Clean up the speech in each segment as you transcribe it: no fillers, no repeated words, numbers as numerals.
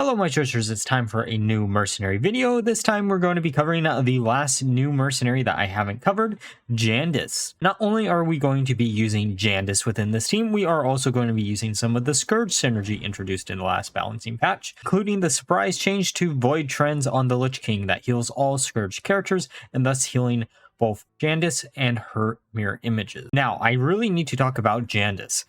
Hello my treasures, it's time for a new mercenary video. This time we're going to be covering the last new mercenary that I haven't covered, Jandice. Not only are we going to be using Jandice within this team, we are also going to be using some of the Scourge Synergy introduced in the last balancing patch, including the surprise change to Void Trends on the Lich King that heals all Scourge characters and thus healing both Jandice and her mirror images. Now, I really need to talk about Jandice.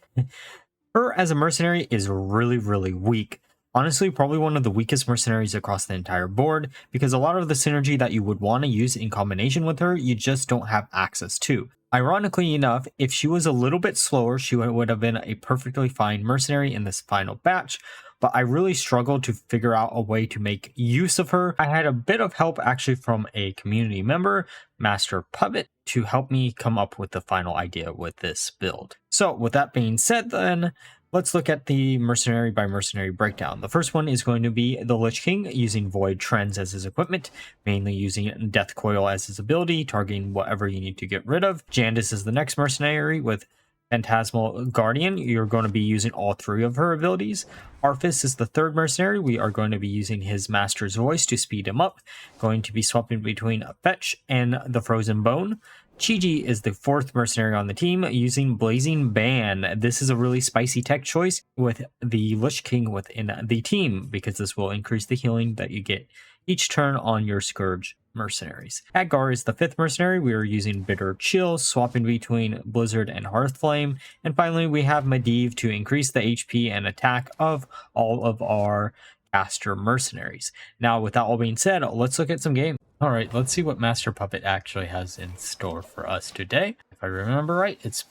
Her as a mercenary is really weak. Honestly, probably one of the weakest mercenaries across the entire board, because a lot of the synergy that you would want to use in combination with her, you just don't have access to. Ironically enough, if she was a little bit slower, she would have been a perfectly fine mercenary in this final batch, but I really struggled to figure out a way to make use of her. I had a bit of help actually from a community member, Master Puppet, to help me come up with the final idea with this build. So with that being said then, let's look at the mercenary by mercenary breakdown. The first one is going to be the Lich King, using Void Trends as his equipment, mainly using Death Coil as his ability, targeting whatever you need to get rid of. Jandice is the next mercenary with Phantasmal Guardian. You're going to be using all three of her abilities. Arfus is the third mercenary. We are going to be using his Master's Voice to speed him up. Going to be swapping between Fetch and the Frozen Bone. Chiji is the fourth mercenary on the team, using Blazing Ban. This is a really spicy tech choice with the Lich King within the team, because this will increase the healing that you get each turn on your Scourge mercenaries. Khadgar is the fifth mercenary. We are using Bitter Chill, swapping between Blizzard and Hearthflame. And finally, we have Medivh to increase the HP and attack of all of our caster mercenaries. Now, with that all being said, let's look at some games. Alright, let's see what Master Puppet actually has in store for us today. If I remember right, it's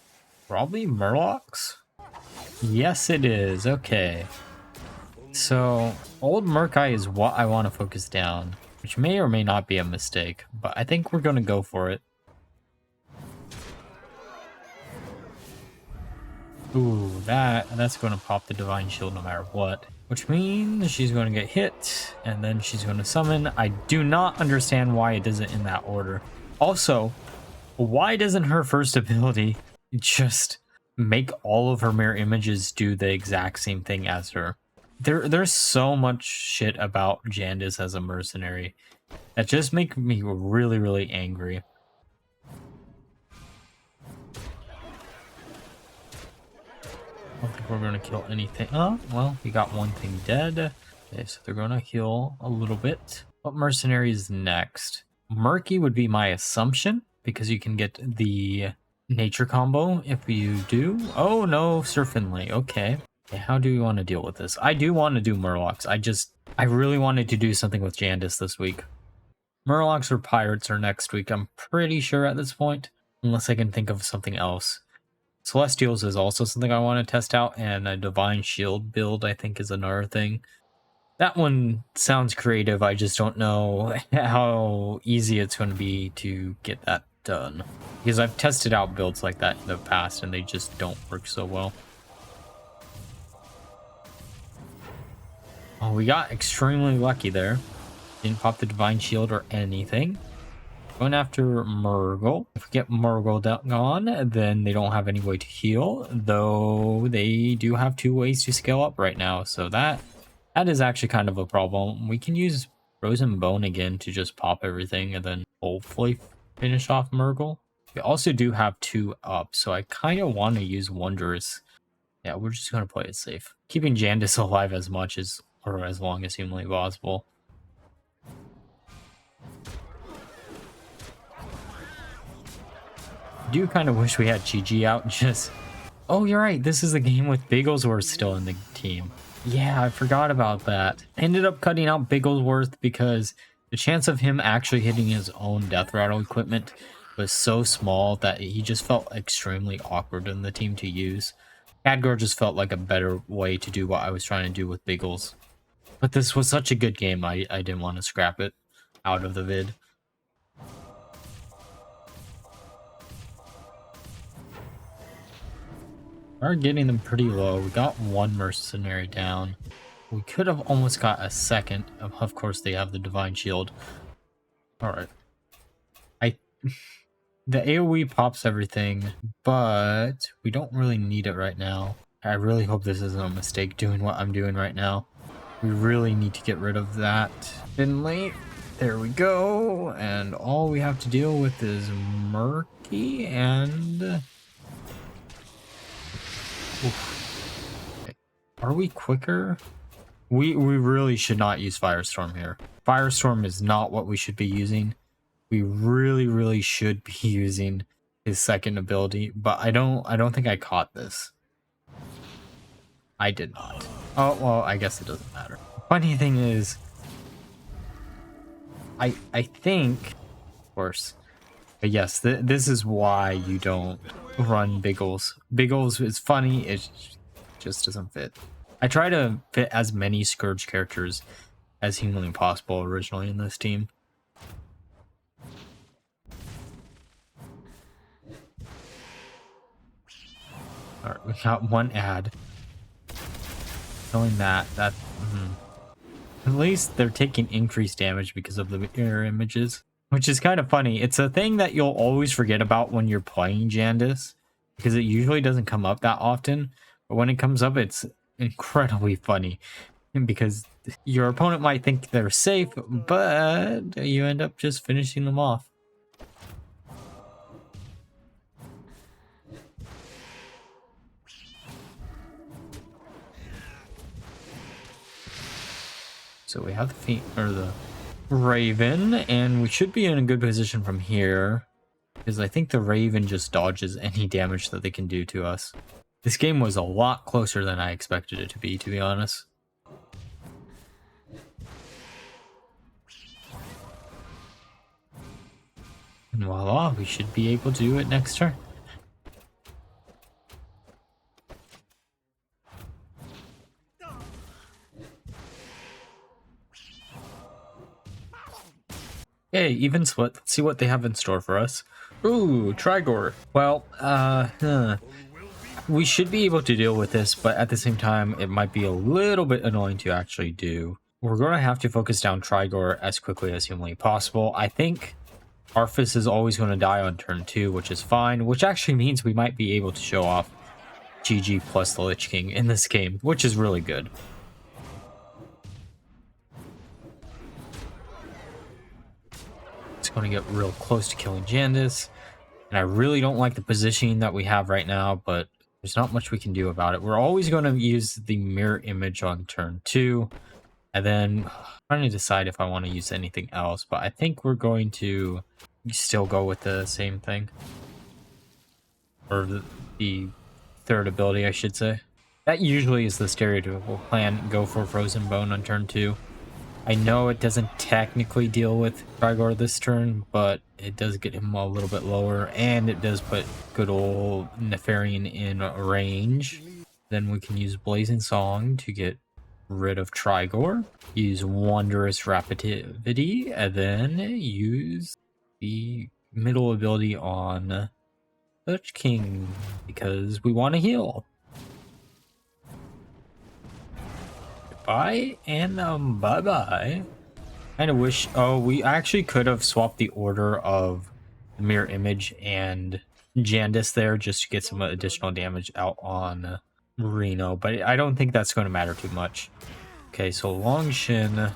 probably Murlocs? Yes, it is. Okay. So, Old Merc is what I want to focus down, which may or may not be a mistake, but I think we're going to go for it. Ooh, that's going to pop the Divine Shield no matter what. Which means she's going to get hit, and then she's going to summon. I do not understand why it does it in that order. Also, why doesn't her first ability just make all of her mirror images do the exact same thing as her? There's so much shit about Jandice as a mercenary that just make me really angry. I don't think we're going to kill anything. Oh, well, we got one thing dead. Okay, so they're going to heal a little bit. What mercenary is next? Murky would be my assumption, because you can get the nature combo if you do. Oh, no, Surfinley. Okay. How do you want to deal with this? I do want to do Murlocs. I really wanted to do something with Jandice this week. Murlocs or Pirates are next week, I'm pretty sure at this point, unless I can think of something else. Celestials is also something I want to test out, and a Divine Shield build I think is another thing. That one sounds creative, I just don't know how easy it's going to be to get that done. Because I've tested out builds like that in the past and they just don't work so well. Oh, we got extremely lucky there. Didn't pop the Divine Shield or anything. Going after Murgle. If we get Murgle gone, then they don't have any way to heal, though they do have two ways to scale up right now, so that is actually kind of a problem. We can use Frozen Bone again to just pop everything and then hopefully finish off Murgle. We also do have two up, so I kind of want to use Wondrous. Yeah, we're just going to play it safe. Keeping Jandice alive as much as, or as long as humanly possible. I do kind of wish we had Chiji out. Just, oh, you're right, this is the game with Bigglesworth still in the team. Yeah, I forgot about that. Ended up cutting out Bigglesworth because the chance of him actually hitting his own Death Rattle equipment was so small that he just felt extremely awkward in the team to use. Khadgar just felt like a better way to do what I was trying to do with Biggles. But this was such a good game, I didn't want to scrap it out of the vid. We're getting them pretty low. We got one mercenary down. We could have almost got a second. Of course, they have the Divine Shield. Alright. The AoE pops everything, but we don't really need it right now. I really hope this isn't a mistake doing what I'm doing right now. We really need to get rid of that Finley. There we go. And all we have to deal with is Murky and... Okay. Are we quicker? We really should not use Firestorm here. Firestorm is not what we should be using. We really should be using his second ability, but I don't think I caught this. I did not. Oh, well, I guess it doesn't matter. Funny thing is, I think, of course, but yes, this is why you don't run Biggles. Biggles is funny, it just doesn't fit. I try to fit as many Scourge characters as humanly possible originally in this team. Alright, we got one ad. Knowing that, at least they're taking increased damage because of the mirror images, which is kind of funny. It's a thing that you'll always forget about when you're playing Jandice, because it usually doesn't come up that often, but when it comes up, it's incredibly funny, because your opponent might think they're safe, but you end up just finishing them off. So we have the Raven, and we should be in a good position from here, because I think the Raven just dodges any damage that they can do to us. This game was a lot closer than I expected it to be honest. And voila, we should be able to do it next turn. Hey, even split. Let's see what they have in store for us. Ooh, Trigore. Well, we should be able to deal with this, but at the same time, it might be a little bit annoying to actually do. We're going to have to focus down Trigore as quickly as humanly possible. I think Arfus is always going to die on turn 2, which is fine, which actually means we might be able to show off GG plus the Lich King in this game, which is really good. Going to get real close to killing Jandice, and I really don't like the positioning that we have right now, but there's not much we can do about it. We're always going to use the mirror image on turn 2, and then I'm trying to decide if I want to use anything else, but I think we're going to still go with the same thing, or the third ability, I should say. That usually is the stereotypical plan. Go for Frozen Bone on turn 2. I know it doesn't technically deal with Trigore this turn, but it does get him a little bit lower, and it does put good old Nefarian in range. Then we can use Blazing Song to get rid of Trigore, use Wondrous Rapidity, and then use the middle ability on Lich King, because we want to heal. Bye and bye-bye. Kind of wish... Oh, we actually could have swapped the order of the mirror image and Jandice there just to get some additional damage out on Reno, but I don't think that's going to matter too much. Okay, so Longshin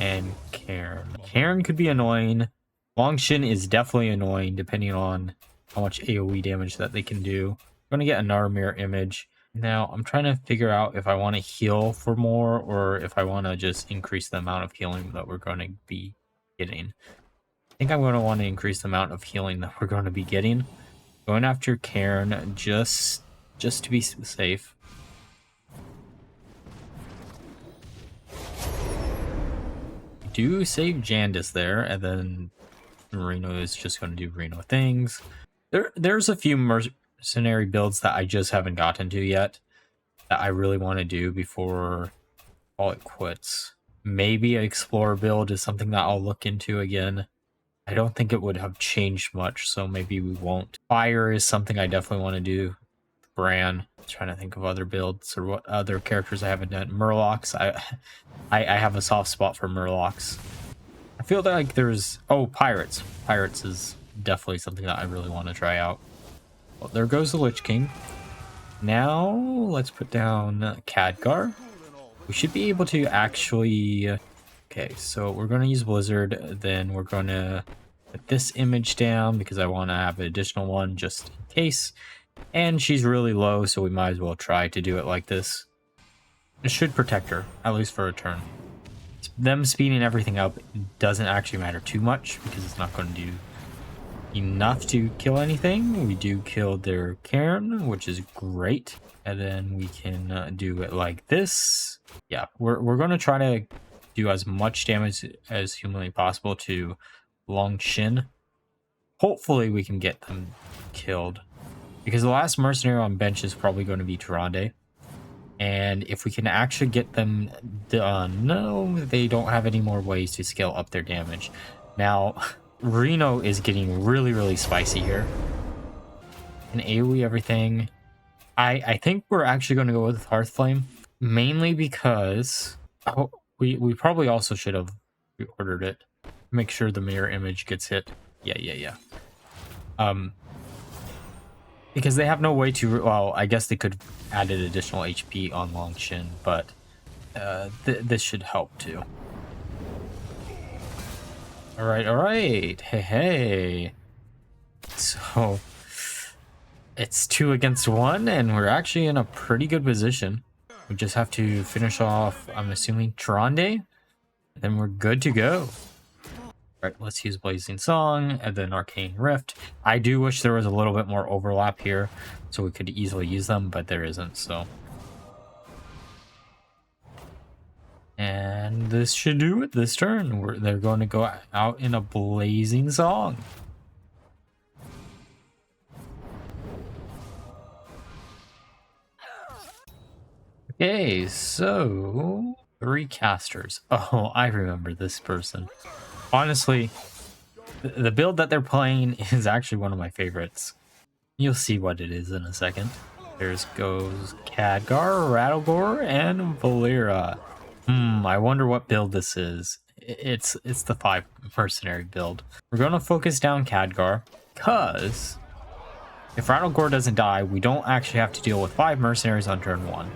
and Cairn. Cairn could be annoying. Longshin is definitely annoying depending on how much AoE damage that they can do. I'm going to get another mirror image. Now, I'm trying to figure out if I want to heal for more or if I want to just increase the amount of healing that we're going to be getting. I think I'm going to want to increase the amount of healing that we're going to be getting. Going after Cairn just to be safe. Do save Jandice there, and then Reno is just going to do Reno things. There's a few mercenary builds that I just haven't gotten to yet that I really want to do before all it quits. Maybe an Explorer build is something that I'll look into again. I don't think it would have changed much, so maybe we won't. Fire is something I definitely want to do. Bran. I'm trying to think of other builds or what other characters I haven't done. Murlocs. I have a soft spot for Murlocs. I feel like there's... Oh, Pirates. Pirates is definitely something that I really want to try out. Well, there goes the Lich King. Now, let's put down Khadgar. We should be able to actually... Okay, so we're going to use Blizzard. Then we're going to put this image down because I want to have an additional one just in case. And she's really low, so we might as well try to do it like this. It should protect her, at least for a turn. Them speeding everything up doesn't actually matter too much because it's not going to do enough to kill anything. We do kill their Cairn, which is great. And then we can do it like this. Yeah, we're going to try to do as much damage as humanly possible to Long Shin. Hopefully we can get them killed. Because the last mercenary on bench is probably going to be Tyrande. And if we can actually get them done... No, they don't have any more ways to scale up their damage. Now, Reno is getting really, really spicy here. And AoE everything. I think we're actually going to go with Hearthflame. Mainly because... Oh, we probably also should have reordered it. Make sure the mirror image gets hit. Yeah. Because they have no way to... Well, I guess they could add an additional HP on Long Shin, but this should help too. Alright. Hey. So, it's 2 against 1, and we're actually in a pretty good position. We just have to finish off, I'm assuming, Tyrande, then we're good to go. Alright, let's use Blazing Song, and then Arcane Rift. I do wish there was a little bit more overlap here, so we could easily use them, but there isn't, so. And this should do it this turn. They're going to go out in a Blazing Song. Okay, so 3 casters. Oh, I remember this person. Honestly, the build that they're playing is actually one of my favorites. You'll see what it is in a second. There's goes Khadgar, Rattlegore, and Valera. I wonder what build this is. It's the 5 mercenary build. We're going to focus down Khadgar, because if Rattlegore doesn't die, we don't actually have to deal with 5 mercenaries on turn 1.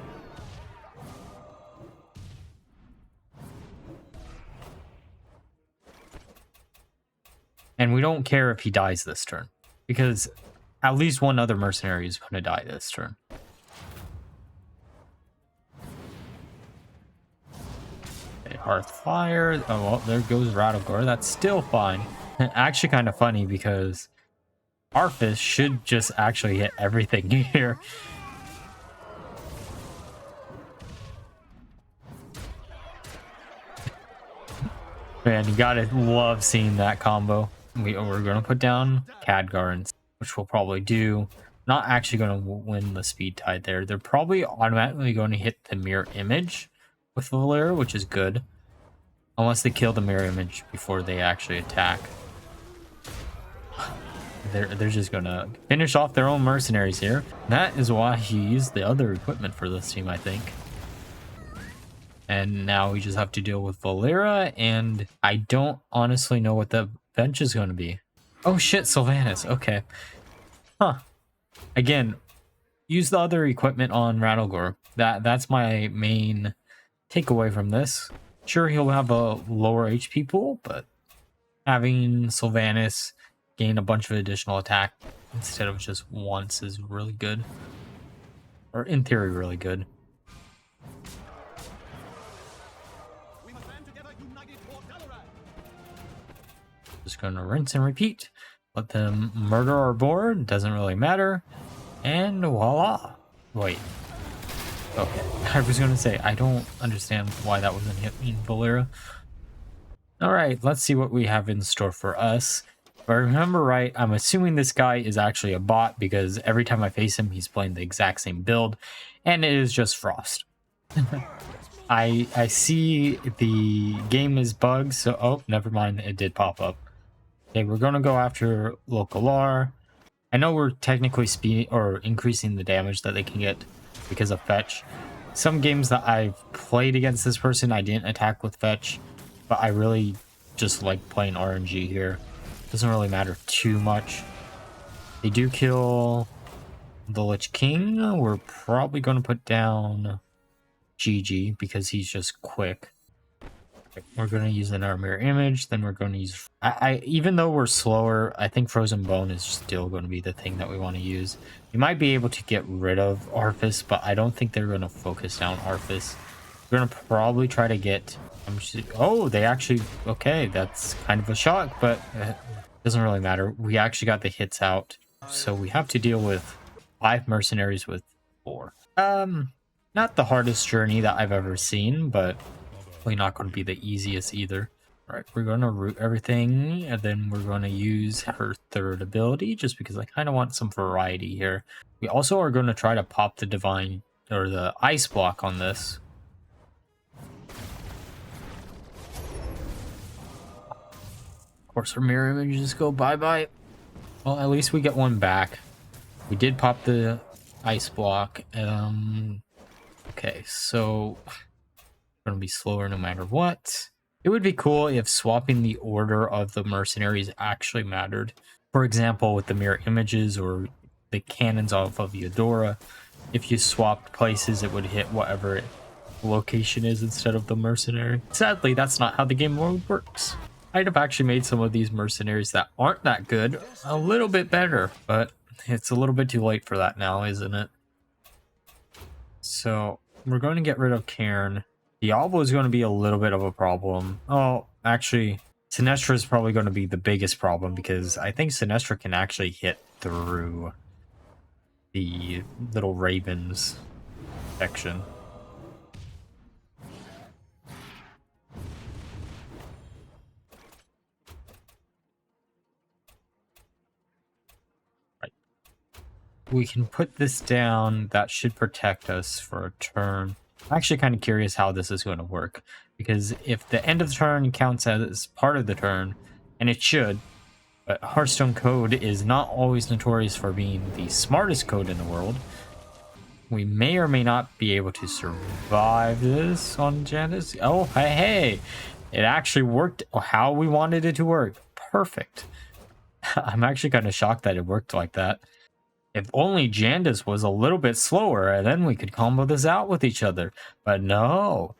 And we don't care if he dies this turn, because at least one other mercenary is going to die this turn. Okay, Hearthfire. Oh, well, there goes Rattlegore. That's still fine. Actually kind of funny, because Arfus should just actually hit everything here. Man, you gotta love seeing that combo. We're going to put down Khadgar, which we'll probably do. Not actually going to win the speed tide there. They're probably automatically going to hit the mirror image with Valera, which is good. Unless they kill the mirror image before they actually attack. They're just going to finish off their own mercenaries here. That is why he used the other equipment for this team, I think. And now we just have to deal with Valera, and I don't honestly know what the bench is going to be. Oh shit, Sylvanas. Okay. Huh. Again, use the other equipment on Rattlegore. That's my main takeaway from this. Sure, he'll have a lower HP pool, but having Sylvanas gain a bunch of additional attack instead of just once is really good. Or in theory, really good. Just going to rinse and repeat. Let them murder our board. Doesn't really matter. And voila. Wait. Okay. I was going to say, I don't understand why that wasn't hitting Valera. Alright, let's see what we have in store for us. If I remember right, I'm assuming this guy is actually a bot, because every time I face him, he's playing the exact same build. And it is just Frost. I see the game is bugged, so... Oh, never mind. It did pop up. Okay, we're going to go after Localar. I know we're technically increasing the damage that they can get because of Fetch. Some games that I've played against this person, I didn't attack with Fetch, but I really just like playing RNG here. Doesn't really matter too much. They do kill the Lich King. We're probably going to put down GG because he's just quick. We're going to use another mirror image, then we're going to use... even though we're slower, I think Frozen Bone is still going to be the thing that we want to use. You might be able to get rid of Arfus, but I don't think they're going to focus down Arfus. We're going to probably try to get... oh, they actually... okay, that's kind of a shock, but it doesn't really matter. We actually got the hits out, so we have to deal with 5 mercenaries with 4. Not the hardest journey that I've ever seen, but probably not going to be the easiest either. All right, we're going to root everything, and then we're going to use her third ability, just because I kind of want some variety here. We also are going to try to pop the divine, or the ice block on this. Of course, our mirror images go bye-bye. Well, at least we get one back. We did pop the ice block. Okay, so going to be slower no matter what. It would be cool if swapping the order of the mercenaries actually mattered. For example, with the mirror images or the cannons off of Eudora, if you swapped places, it would hit whatever location is instead of the mercenary. Sadly, that's not how the game mode works. I'd have actually made some of these mercenaries that aren't that good a little bit better, but it's a little bit too late for that now, isn't it? So we're going to get rid of Cairn. Diablo is going to be a little bit of a problem. Oh, actually, Sinestra is probably going to be the biggest problem because I think Sinestra can actually hit through the little ravens section. Right. We can put this down. That should protect us for a turn. I'm actually kind of curious how this is going to work, because if the end of the turn counts as part of the turn, and it should, but Hearthstone code is not always notorious for being the smartest code in the world, we may or may not be able to survive this on Jandice. Oh, hey, it actually worked how we wanted it to work. Perfect. I'm actually kind of shocked that it worked like that. If only Jandice was a little bit slower, and then we could combo this out with each other. But no.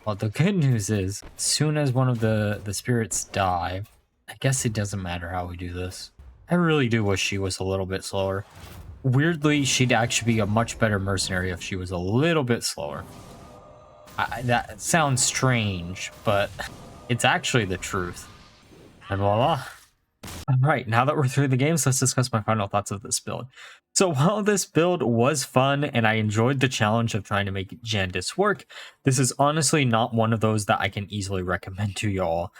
Well, the good news is, as soon as one of the spirits die, I guess it doesn't matter how we do this. I really do wish she was a little bit slower. Weirdly, she'd actually be a much better mercenary if she was a little bit slower. That sounds strange, but it's actually the truth. And voila. Alright, now that we're through the games, let's discuss my final thoughts of this build. So while this build was fun and I enjoyed the challenge of trying to make Jandice work, this is honestly not one of those that I can easily recommend to y'all.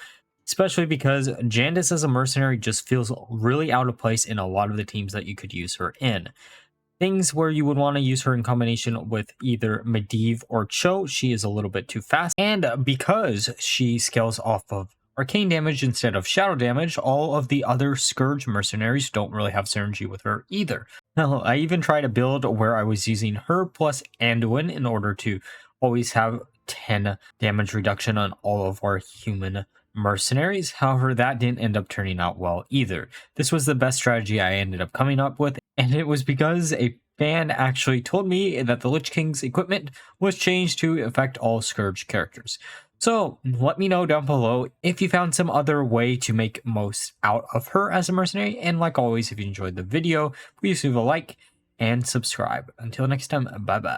Especially because Jandice as a mercenary just feels really out of place in a lot of the teams that you could use her in. Things where you would want to use her in combination with either Medivh or Cho, she is a little bit too fast. And because she scales off of arcane damage instead of shadow damage, all of the other Scourge Mercenaries don't really have synergy with her either. Now, I even tried a build where I was using her plus Anduin in order to always have 10 damage reduction on all of our human mercenaries. However, that didn't end up turning out well either. This was the best strategy I ended up coming up with, and it was because a fan actually told me that the Lich King's equipment was changed to affect all Scourge characters. So let me know down below if you found some other way to make most out of her as a mercenary. And like always, if you enjoyed the video, please leave a like and subscribe. Until next time, bye bye.